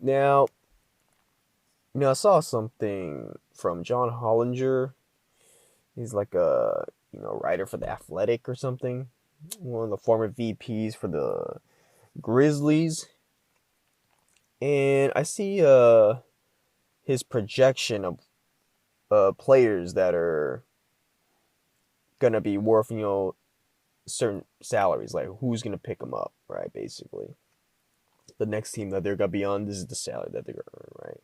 Now, I saw something from John Hollinger. He's like a writer for the Athletic or something. One of the former VPs for the Grizzlies, and I see his projection of players that are gonna be worth certain salaries, like who's gonna pick them up, right? Basically, the next team that they're gonna be on, this is the salary that they're gonna earn, right?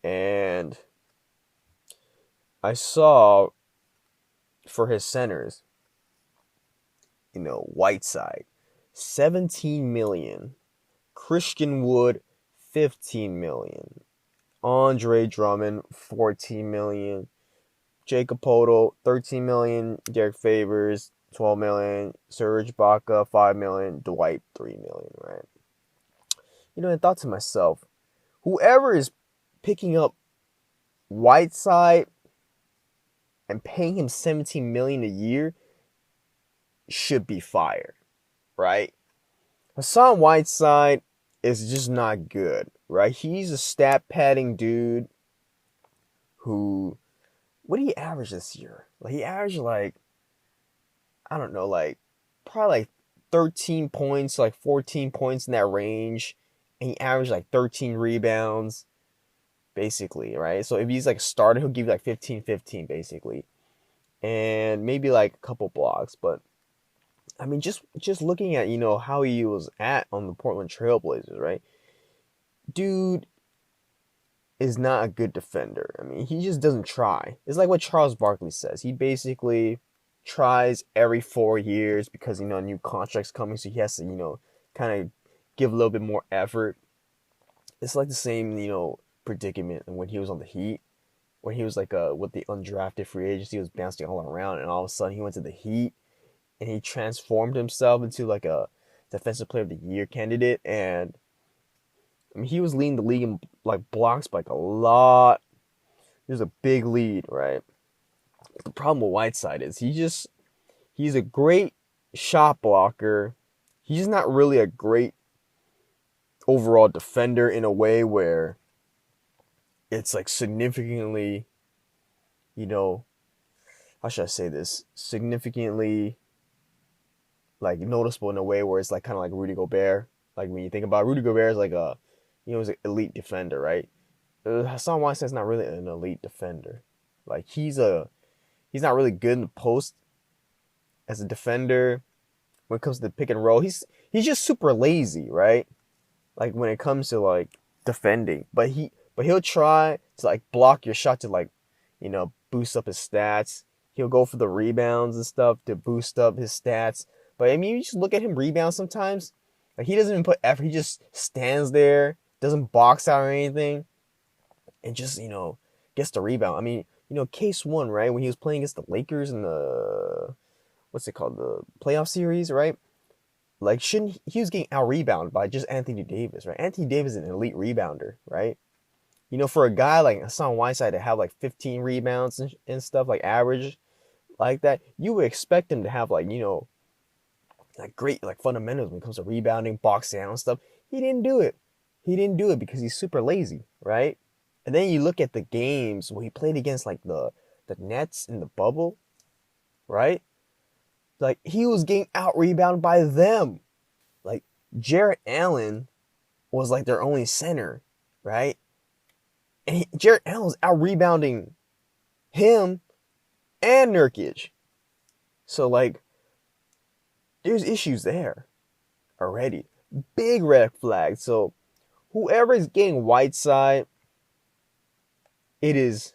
And I saw for his centers, Whiteside, 17 million, Christian Wood, 15 million, Andre Drummond, 14 million, Jacob Podol, 13 million, Derek Favors, 12 million, Serge Ibaka, 5 million, Dwight, 3 million, right? I thought to myself, whoever is picking up Whiteside and paying him 17 million a year should be fired, right? Hassan Whiteside is just not good, right? He's a stat padding dude who, what did he average this year? Like he averaged like, I don't know, like probably like 13 points, like 14 points in that range. And he averaged like 13 rebounds, basically, right? So if he's like a starter, he'll give you like 15, 15, basically. And maybe like a couple blocks. But I mean, just looking at, how he was at on the Portland Trailblazers, right? Dude is not a good defender. I mean, he just doesn't try. It's like what Charles Barkley says. He basically tries every 4 years because new contracts coming, so he has to kind of give a little bit more effort. It's like the same predicament when he was on the Heat, when he was like with the undrafted free agency, he was bouncing all around, and all of a sudden he went to the Heat and he transformed himself into like a defensive player of the year candidate. And I mean, he was leading the league in like blocks by like a lot. He was a big lead, right? The problem with Whiteside is he's a great shot blocker. He's not really a great overall defender in a way where it's like significantly, you know, how should I say this? Significantly like noticeable in a way where it's like kind of like Rudy Gobert. Like when you think about Rudy Gobert is like he's an elite defender, right? Hassan Whiteside's not really an elite defender. Like he's not really good in the post as a defender. When it comes to the pick and roll, he's just super lazy, right? Like when it comes to like defending, but he'll try to like block your shot to like boost up his stats. He'll go for the rebounds and stuff to boost up his stats. But I mean, you just look at him rebound sometimes. Like he doesn't even put effort. He just stands there, doesn't box out or anything, and just gets the rebound. I mean, case one, right, when he was playing against the Lakers in the what's it called, the playoff series, right? Like, shouldn't he was getting out rebounded by just Anthony Davis, right? Anthony Davis is an elite rebounder, right? For a guy like Hassan Whiteside to have like 15 rebounds and stuff, like average like that, you would expect him to have like, like great like fundamentals when it comes to rebounding, boxing out and stuff. He didn't do it. He didn't do it because he's super lazy, right? And then you look at the games where he played against like the Nets in the bubble, right? Like he was getting out rebounded by them. Like Jarrett Allen was like their only center, right? And Jarrett Allen was out rebounding him and Nurkic. So like, there's issues there already. Big red flag. So whoever is getting Whiteside, it is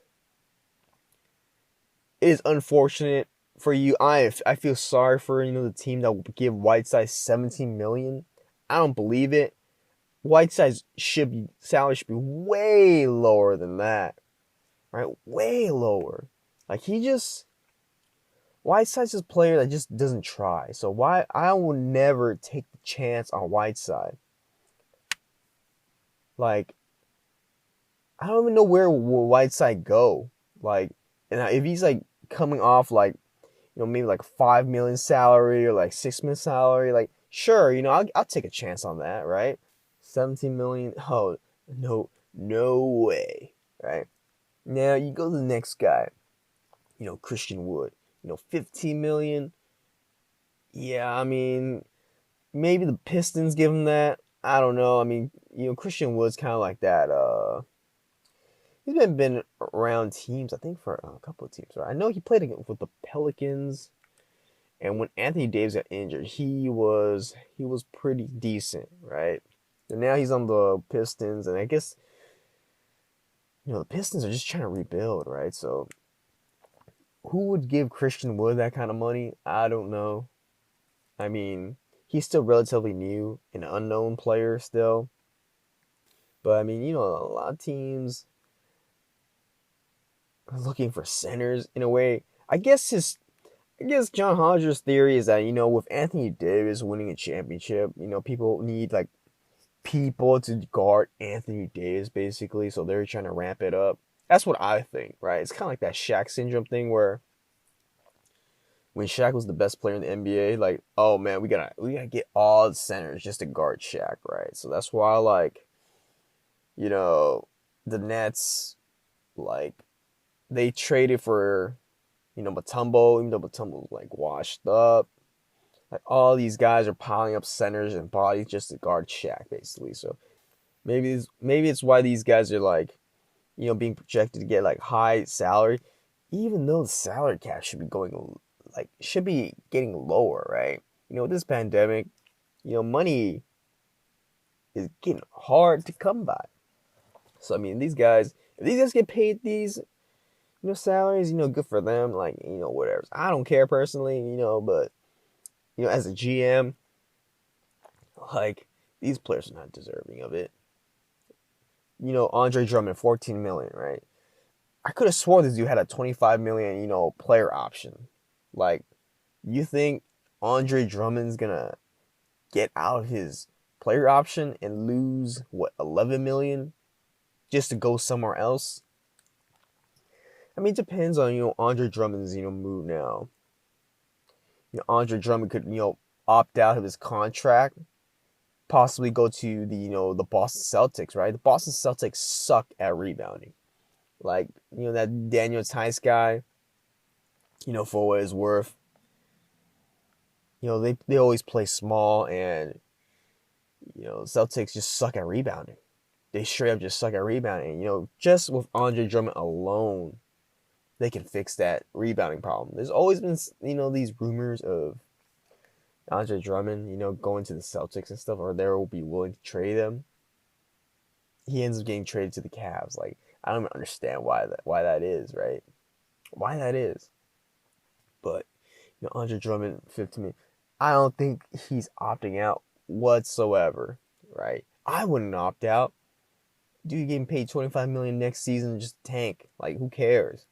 unfortunate for you. I feel sorry for the team that will give Whiteside 17 million. I don't believe it. Whiteside's salary should be way lower than that, right? Way lower. Like Whiteside's a player that just doesn't try. So why I will never take the chance on Whiteside. Like I don't even know where will Whiteside go. Like, and if he's like coming off like maybe like 5 million salary or like 6 million salary, like sure, I'll take a chance on that, right? 17 million. Oh, No way, right? Now you go to the next guy, Christian Wood, 15 million. Yeah, I mean, maybe the Pistons give him that. I don't know. I mean, Christian Wood's kind of like that. He's been around teams, I think, for a couple of teams, right? I know he played with the Pelicans, and when Anthony Davis got injured, he was pretty decent, right? And now he's on the Pistons, and I guess the Pistons are just trying to rebuild, right? So who would give Christian Wood that kind of money? I don't know. I mean, he's still relatively new, an unknown player still. But I mean, a lot of teams are looking for centers in a way. I guess John Hodger's theory is that, with Anthony Davis winning a championship, people need like people to guard Anthony Davis basically, so they're trying to ramp it up. That's what I think, right? It's kind of like that Shaq syndrome thing where when Shaq was the best player in the NBA, like, oh man, we gotta get all the centers just to guard Shaq, right? So that's why, like, you know, the Nets, like, they traded for, Mutombo, even though Mutombo's like washed up. Like all these guys are piling up centers and bodies just to guard Shaq, basically. So maybe it's why these guys are like, being projected to get like high salary, even though the salary cap should be getting lower, right? With this pandemic, money is getting hard to come by. So I mean, if these guys get paid these, salaries, good for them. Like, whatever. I don't care personally, but as a GM, like these players are not deserving of it. Andre Drummond, 14 million, right? I could have swore this dude had a 25 million, player option. Like, you think Andre Drummond's gonna get out of his player option and lose what 11 million just to go somewhere else? I mean, it depends on Andre Drummond's mood now. Andre Drummond could opt out of his contract, possibly go to the Boston Celtics, right? The Boston Celtics suck at rebounding. Like, that Daniel Theis guy, for what it's worth, they always play small, and Celtics just suck at rebounding. They straight up just suck at rebounding. Just with Andre Drummond alone, they can fix that rebounding problem. There's always been these rumors of Andre Drummond, going to the Celtics and stuff, or they will be willing to trade him. He ends up getting traded to the Cavs. Like, I don't understand why that is, right? Why that is. But Andre Drummond, 15 million. I don't think he's opting out whatsoever, right? I wouldn't opt out. Dude getting paid 25 million next season, just tank. Like, who cares?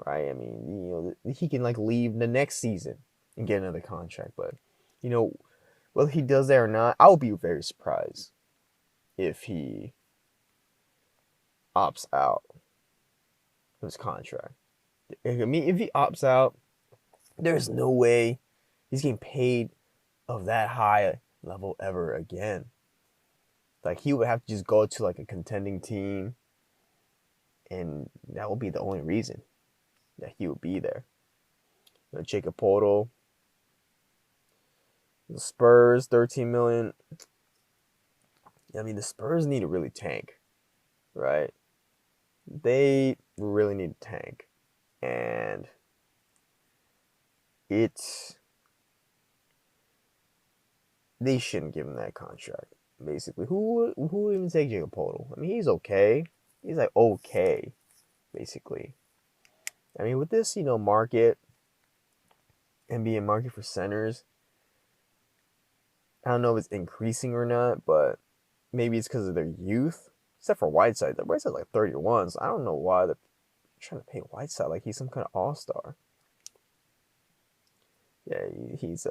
Right? I mean, he can like leave the next season and get another contract. But whether he does that or not, I would be very surprised if he opts out of his contract. I mean, if he opts out, there's no way he's getting paid of that high level ever again. Like, he would have to just go to like a contending team, and that would be the only reason that he would be there. Jakob Poeltl, the Spurs, 13 million. I mean, the Spurs need to really tank, right? They really need to tank, and they shouldn't give him that contract. Basically, who would even take Jakob Poeltl? I mean, he's okay. He's like okay, basically. I mean, with this market, NBA market for centers, I don't know if it's increasing or not, but maybe it's because of their youth. Except for Whiteside. Whiteside's like 31, so I don't know why they're trying to pay Whiteside like he's some kind of all-star. Yeah, he's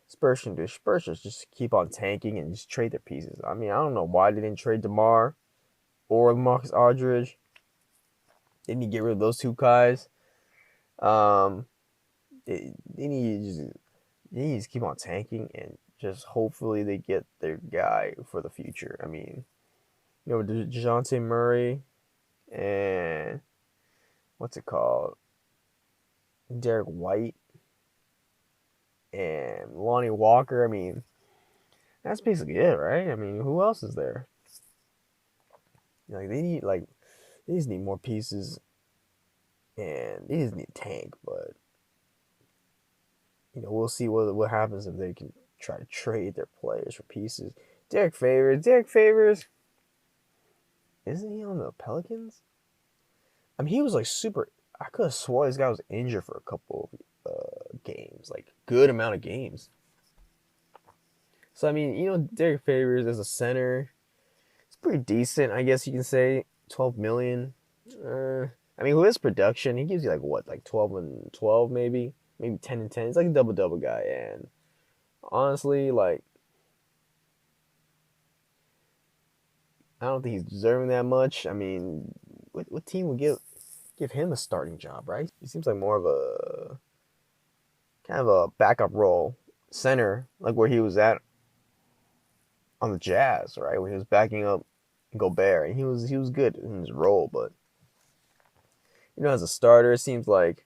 Spurs just keep on tanking and just trade their pieces. I mean, I don't know why they didn't trade DeMar or Marcus Aldridge. They need to get rid of those two guys. They need to just keep on tanking and Just hopefully they get their guy for the future. I mean, DeJounte Murray and what's it called? Derek White and Lonnie Walker. I mean, that's basically it, right? I mean, who else is there? Like they just need more pieces, and they just need a tank. But we'll see what happens if they can try to trade their players for pieces. Derek Favors, isn't he on the Pelicans? I mean, he was like super. I could have swore this guy was injured for a couple of games, like good amount of games. So I mean, Derek Favors as a center, it's pretty decent, I guess you can say. 12 million. I mean, with his production, he gives you like what, like 12 and 12 maybe 10 and 10. He's like a double double guy, and honestly, like I don't think he's deserving that much. I mean, what team would give him a starting job, right? He seems like more of a kind of a backup role center, like where he was at on the Jazz, right? Where he was backing up Gobert, and he was good in his role, but as a starter, it seems like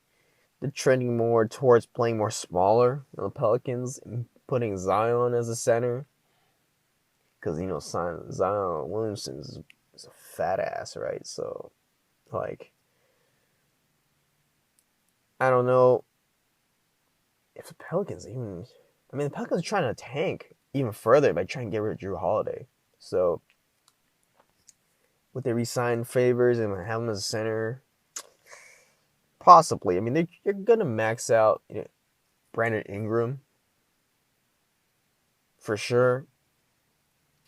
they're trending more towards playing more smaller than the Pelicans and putting Zion as a center, because Zion Williamson is a fat ass, right? So, like, I don't know if the Pelicans even. I mean, the Pelicans are trying to tank even further by trying to get rid of Drew Holiday. So, would they re-sign Favors and have him as a center? Possibly. I mean, they're gonna max out Brandon Ingram for sure.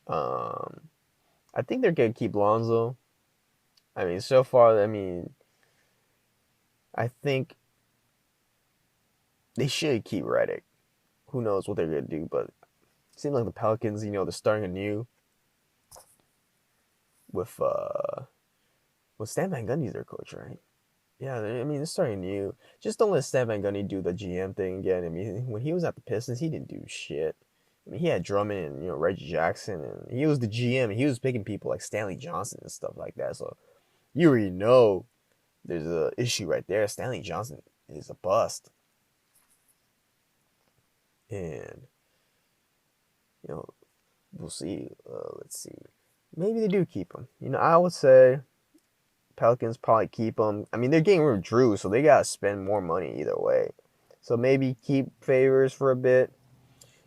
I think they're gonna keep Lonzo. I mean, so far, I think they should keep Redick. Who knows what they're gonna do? But it seems like the Pelicans, they're starting anew with Stan Van Gundy's their coach, right? Yeah, I mean, they're starting new. Just don't let Stan Van Gundy do the GM thing again. I mean, when he was at the Pistons, he didn't do shit. I mean, he had Drummond and Reggie Jackson, and he was the GM. And he was picking people like Stanley Johnson and stuff like that. So you already know there's a issue right there. Stanley Johnson is a bust, and we'll see. Let's see. Maybe they do keep him. I would say Pelicans probably keep him. I mean, they're getting rid of Drew, so they gotta spend more money either way. So maybe keep Favors for a bit.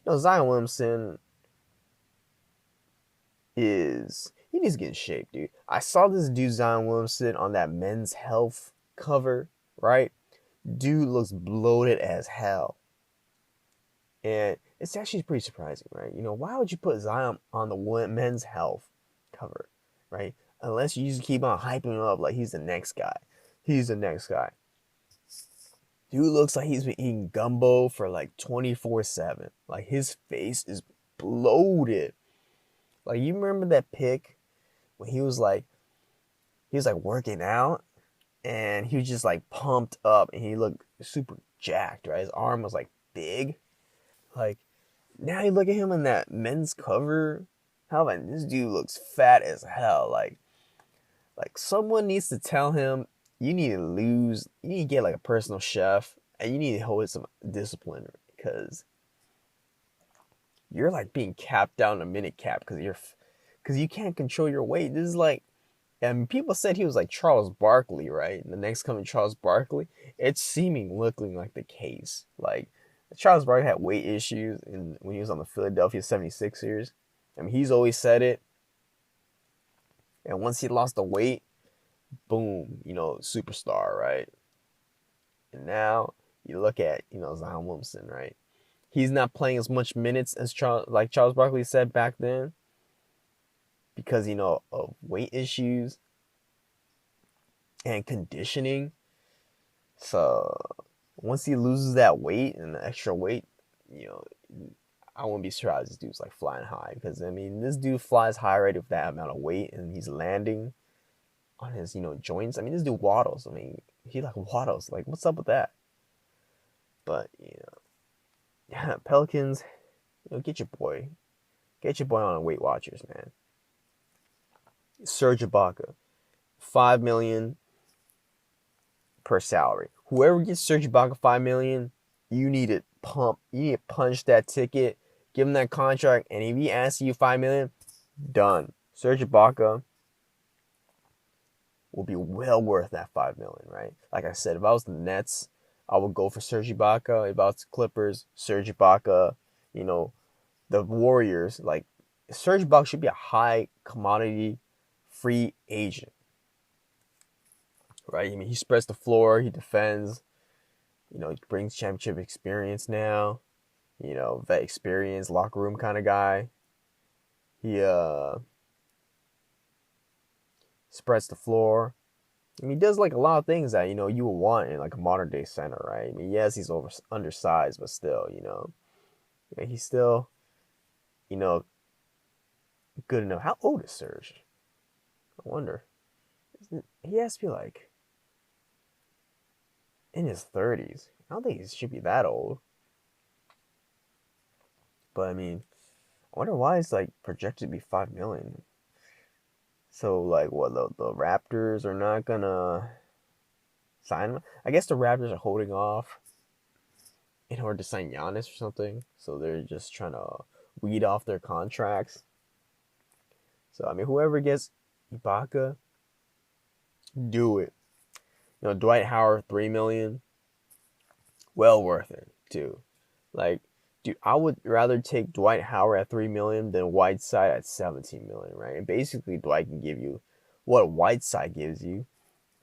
Zion Williamson he needs to get in shape, dude. I saw this dude Zion Williamson on that Men's Health cover, right? Dude looks bloated as hell. And it's actually pretty surprising, right? Why would you put Zion on the Men's Health cover, right? Unless you just keep on hyping him up like he's the next guy. He's the next guy. Dude looks like he's been eating gumbo for like 24/7. Like his face is bloated. Like you remember that pic when he was like working out and he was just like pumped up and he looked super jacked, right? His arm was like big. Like now you look at him in that men's cover. How about this dude looks fat as hell. Like someone needs to tell him you need to get like a personal chef and you need to hold some discipline because you're like being capped down a minute cap because you can't control your weight. This is like, and people said he was like Charles Barkley, right? And the next coming Charles Barkley, it's looking like the case. Like Charles Barkley had weight issues when he was on the Philadelphia 76ers. I mean, he's always said it. And once he lost the weight, boom, superstar, right? And now you look at, Zion Williamson, right? He's not playing as much minutes as Charles Barkley said back then because, of weight issues and conditioning. So once he loses that weight and the extra weight, I wouldn't be surprised this dude's like flying high because, I mean, this dude flies high right with that amount of weight and he's landing on his, joints. I mean, this dude waddles. I mean, he like waddles. Like, what's up with that? But, yeah, Pelicans, Get your boy on Weight Watchers, man. Serge Ibaka, 5 million per salary. Whoever gets Serge Ibaka 5 million, you need to pump. You need to punch that ticket, give him that contract, and if he asks you 5 million, done. Serge Ibaka will be well worth that 5 million, right? Like I said, if I was the Nets, I would go for Serge Ibaka. If I was the Clippers, Serge Ibaka. The Warriors, like Serge Ibaka should be a high commodity free agent, right? I mean, he spreads the floor, he defends. He brings championship experience now. Vet experience, locker room kind of guy. He spreads the floor. I mean, he does like a lot of things that you would want in like a modern day center, right? I mean, yes, he's undersized, but still, he's still, good enough. How old is Serge? I wonder. He has to be like in his 30s. I don't think he should be that old. But I mean, I wonder why it's like projected to be 5 million. So like, what the Raptors are not gonna sign him? I guess the Raptors are holding off in order to sign Giannis or something. So they're just trying to weed off their contracts. So I mean, whoever gets Ibaka, do it. Dwight Howard 3 million, well worth it too. Like, dude, I would rather take Dwight Howard at 3 million than Whiteside at 17 million, right? And basically, Dwight can give you what Whiteside gives you,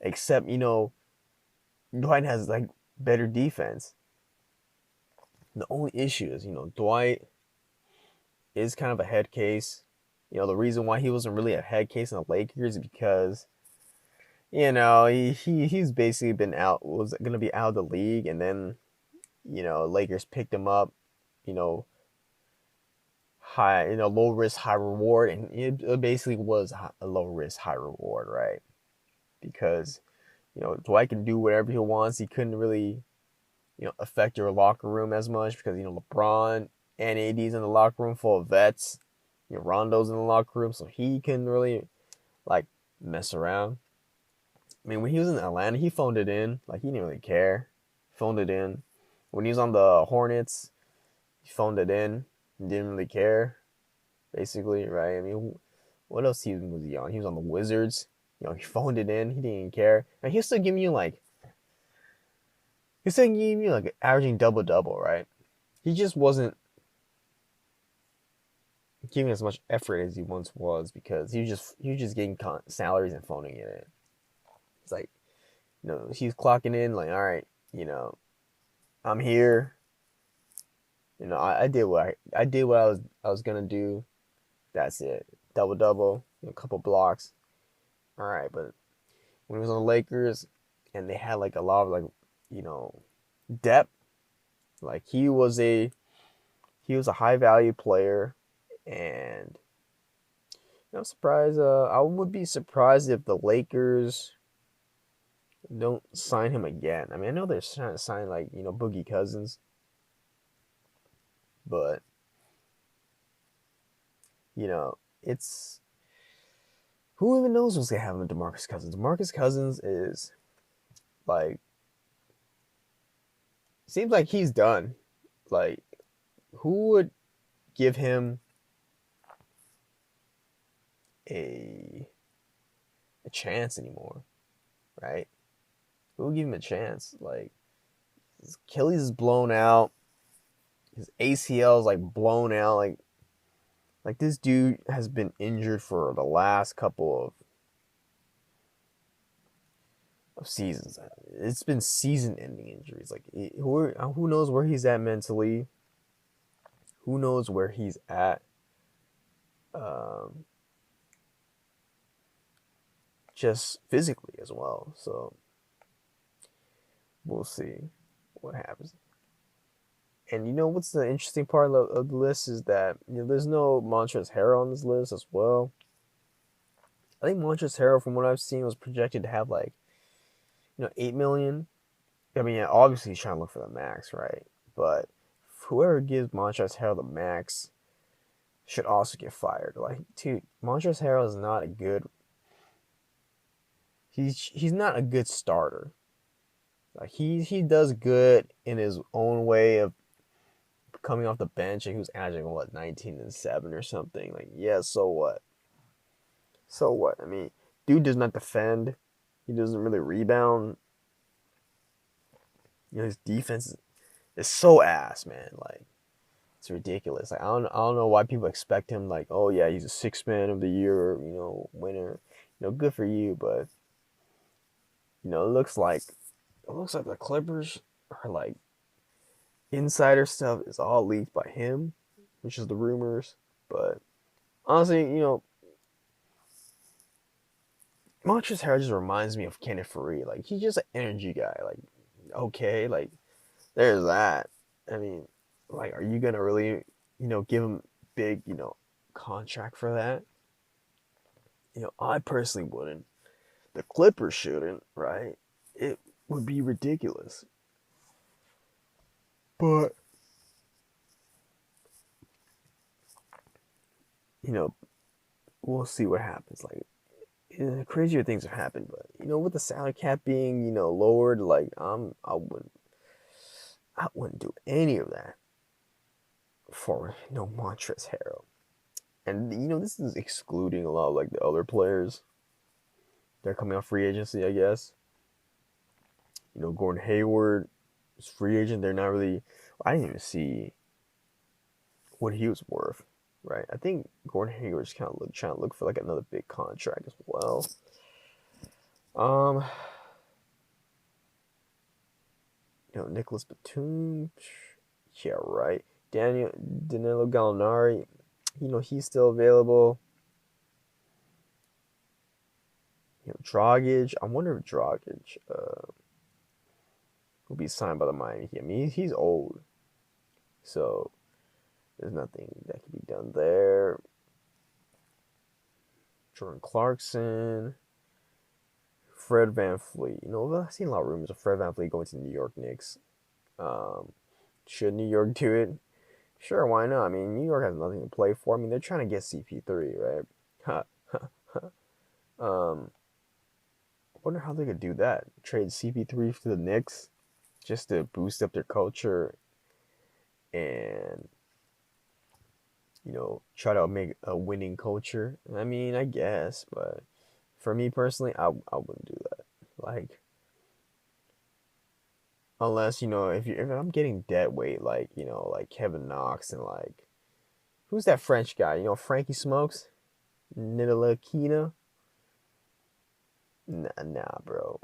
except Dwight has like better defense. The only issue is Dwight is kind of a head case. The reason why he wasn't really a head case in the Lakers is because he's basically was gonna be out of the league, and then Lakers picked him up, high, low risk, high reward, and it basically was a low risk, high reward, right? Because Dwight can do whatever he wants. He couldn't really affect your locker room as much because LeBron and AD's in the locker room full of vets. Rondo's in the locker room, so he couldn't really like mess around. I mean, when he was in Atlanta, he phoned it in. Like, he didn't really care. Phoned it in. When he was on the Hornets, he phoned it in. He didn't really care, basically, right? I mean, what else was he on? He was on the Wizards. He phoned it in. He didn't even care. And he was still giving you averaging double-double, right? He just wasn't giving as much effort as he once was because he was just getting salaries and phoning it in. It's like, he's clocking in like, all right, I'm here. I did what I was gonna do. That's it. Double, a couple blocks. All right, but when he was on the Lakers and they had like a lot of like, depth, like he was a high value player, and I'm surprised. I would be surprised if the Lakers don't sign him again. I mean, I know they're trying to sign like Boogie Cousins, but it's who even knows what's gonna happen with DeMarcus Cousins. DeMarcus Cousins is like, seems like he's done. Like, who would give him a chance anymore, right? Who would give him a chance? Like, his Achilles is blown out, his ACL is like blown out. Like this dude has been injured for the last couple of seasons. It's been season-ending injuries. Like, who knows where he's at mentally? Who knows where he's at? Just physically as well. So we'll see what happens. And what's the interesting part of the list is that there's no Montrezl Harrell on this list as well. I think Montrezl Harrell, from what I've seen, was projected to have like 8 million. I mean, obviously he's trying to look for the max, right? But whoever gives Montrezl Harrell the max should also get fired. Like, dude, Montrezl Harrell is not a good. He's not a good starter. Like he does good in his own way of coming off the bench, and he was averaging what 19 and 7 or something. Like, yeah, so what? So what? I mean, dude does not defend. He doesn't really rebound. You know, his defense is so ass, man. Like, it's ridiculous. Like, I don't know why people expect him. Like, oh yeah, he's a sixth man of the year, winner. Good for you, but it looks like the Clippers are like insider stuff is all leaked by him, which is the rumors. But honestly, Montrezl Harrell just reminds me of Kenneth Faried. Like, he's just an energy guy. Like, okay, like there's that. I mean, like, are you gonna really, give him big, contract for that? I personally wouldn't. The Clippers shouldn't, right? It would be ridiculous. But you know, we'll see what happens. Like, crazier things have happened, but with the salary cap being lowered, like I wouldn't do any of that for Montrezl Harrell. And this is excluding a lot of like the other players. They're coming off free agency, I guess. Gordon Hayward is free agent. They're not really. I didn't even see what he was worth, right? I think Gordon Hayward's kind of trying to look for like another big contract as well. Um, Nicholas Batum, yeah, right. Danilo Gallinari, he's still available. Dragic. I wonder if Dragic will be signed by the Miami Heat. I mean, he's old, so there's nothing that can be done there. Jordan Clarkson, Fred VanVleet. I've seen a lot of rumors of Fred VanVleet going to the New York Knicks. Should New York do it? Sure, why not? I mean, New York has nothing to play for. I mean, they're trying to get CP3, right? I wonder how they could do that. Trade CP3 to the Knicks just to boost up their culture and try to make a winning culture. I mean, I guess, but for me personally, I wouldn't do that. Like, unless if I'm getting dead weight, like like Kevin Knox and like who's that French guy? Frankie Smokes, Ntilikina. Nah, bro.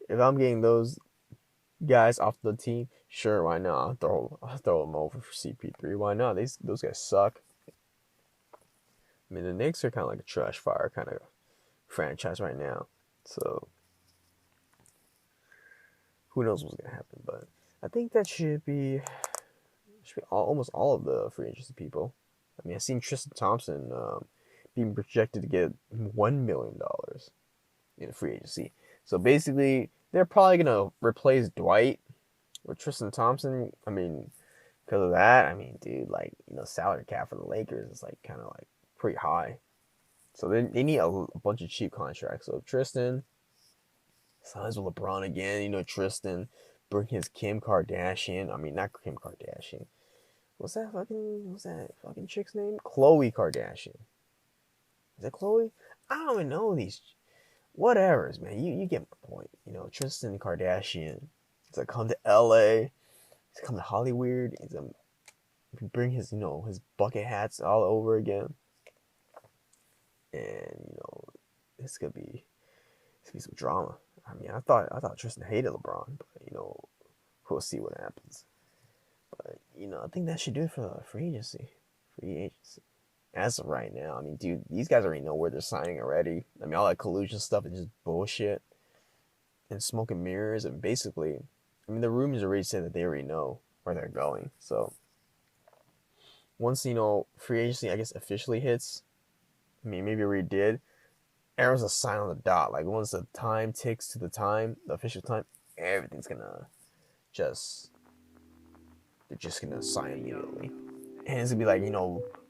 If I'm getting those guys off the team, sure, why not? I'll throw them over for CP3. Why not? Those guys suck. I mean, the Knicks are kind of like a trash fire kind of franchise right now. So who knows what's gonna happen? But I think that should be almost all of the free agency people. I mean, I've seen Tristan Thompson being projected to get $1 million in free agency. So basically, they're probably gonna replace Dwight with Tristan Thompson. I mean, because of that, I mean, dude, like salary cap for the Lakers is like kind of like pretty high. So they need a bunch of cheap contracts. So Tristan signs with LeBron again. Tristan bring his Kim Kardashian. I mean, not Kim Kardashian. What's that fucking chick's name? Khloe Kardashian. Is it Khloe? I don't even know these. Whatever's, man. You get my point. Tristan Kardashian. He's like come to LA. He's come to Hollywood. He's bring his his bucket hats all over again. And this could be some drama. I mean, I thought Tristan hated LeBron, but we'll see what happens. But I think that should do it for free agency. Free agency. As of right now, I mean, dude, these guys already know where they're signing already. I mean, all that collusion stuff is just bullshit and smoke and mirrors. And basically, I mean, the rumors already say that they already know where they're going. So once free agency, I guess, officially hits. I mean, maybe already did. Arrow's a sign on the dot. Like once the time ticks to the official time, everything's gonna just they're just gonna sign immediately. And it's gonna be like,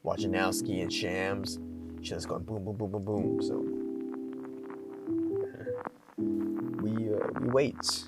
Wojnarowski and Shams, just going boom, boom, boom, boom, boom. So we wait.